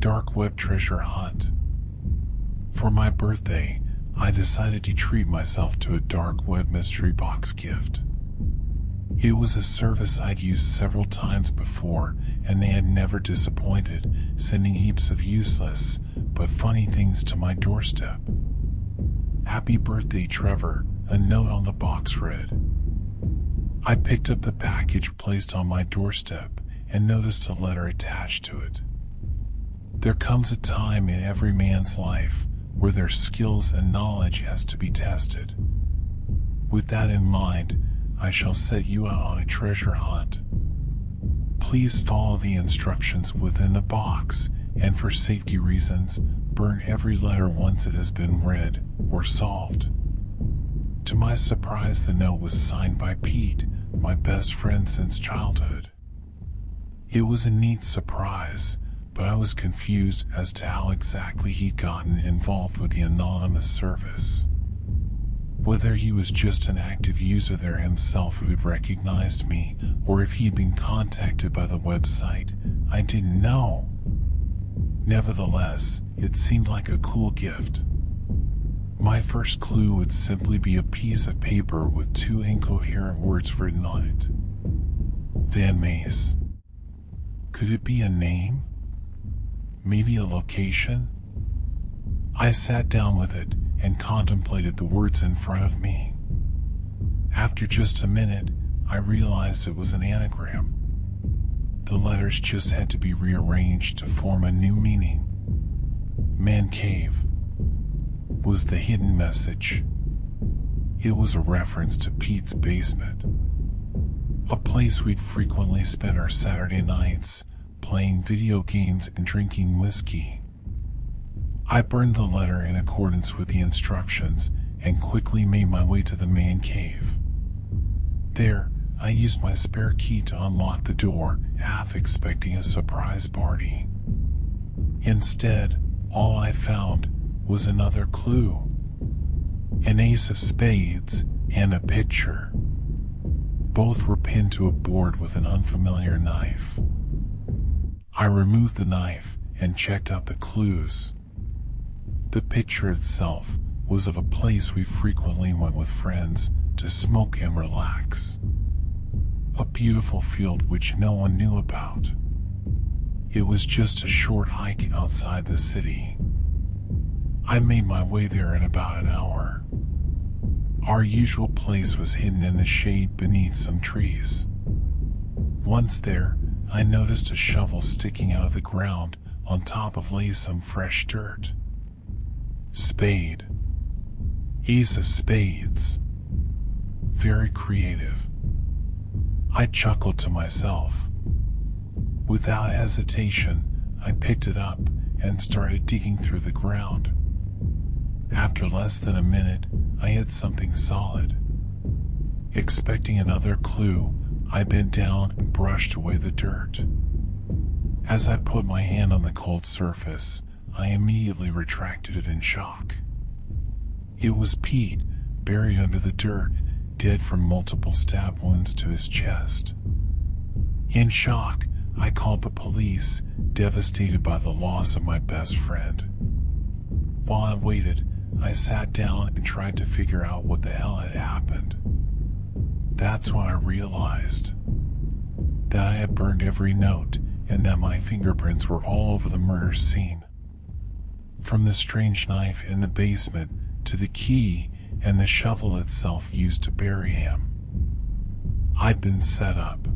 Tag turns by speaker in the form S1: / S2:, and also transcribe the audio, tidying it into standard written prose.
S1: Dark web treasure hunt. For my birthday, I decided to treat myself to a dark web mystery box gift. It was a service I'd used several times before, and they had never disappointed, sending heaps of useless but funny things to my doorstep. "Happy birthday, Trevor," a note on the box read. I picked up the package placed on my doorstep and noticed a letter attached to it. There comes a time in every man's life where their skills and knowledge has to be tested. With that in mind, I shall set you out on a treasure hunt. Please follow the instructions within the box, and for safety reasons, burn every letter once it has been read or solved. To my surprise, the note was signed by Pete, my best friend since childhood. It was a neat surprise, but I was confused as to how exactly he'd gotten involved with the anonymous service. Whether he was just an active user there himself who had recognized me, or if he'd been contacted by the website, I didn't know. Nevertheless, it seemed like a cool gift. My first clue would simply be a piece of paper with 2 incoherent words written on it. Van Mace. Could it be a name? Maybe a location? I sat down with it and contemplated the words in front of me. After just a minute, I realized it was an anagram. The letters just had to be rearranged to form a new meaning. Man cave was the hidden message. It was a reference to Pete's basement, a place we'd frequently spend our Saturday nights playing video games and drinking whiskey. I burned the letter in accordance with the instructions and quickly made my way to the man cave. There, I used my spare key to unlock the door, half expecting a surprise party. Instead, all I found was another clue. An ace of spades and a picture. Both were pinned to a board with an unfamiliar knife. I removed the knife and checked out the clues. The picture itself was of a place we frequently went with friends to smoke and relax. A beautiful field which no one knew about. It was just a short hike outside the city. I made my way there in about an hour. Our usual place was hidden in the shade beneath some trees. Once there, I noticed a shovel sticking out of the ground. On top of lay some fresh dirt. Spade. Ace of spades. Very creative. I chuckled to myself. Without hesitation, I picked it up and started digging through the ground. After less than a minute, I hit something solid. Expecting another clue, I bent down and brushed away the dirt. As I put my hand on the cold surface, I immediately retracted it in shock. It was Pete, buried under the dirt, dead from multiple stab wounds to his chest. In shock, I called the police, devastated by the loss of my best friend. While I waited, I sat down and tried to figure out what the hell had happened. That's when I realized that I had burned every note and that my fingerprints were all over the murder scene. From the strange knife in the basement to the key and the shovel itself used to bury him. I'd been set up.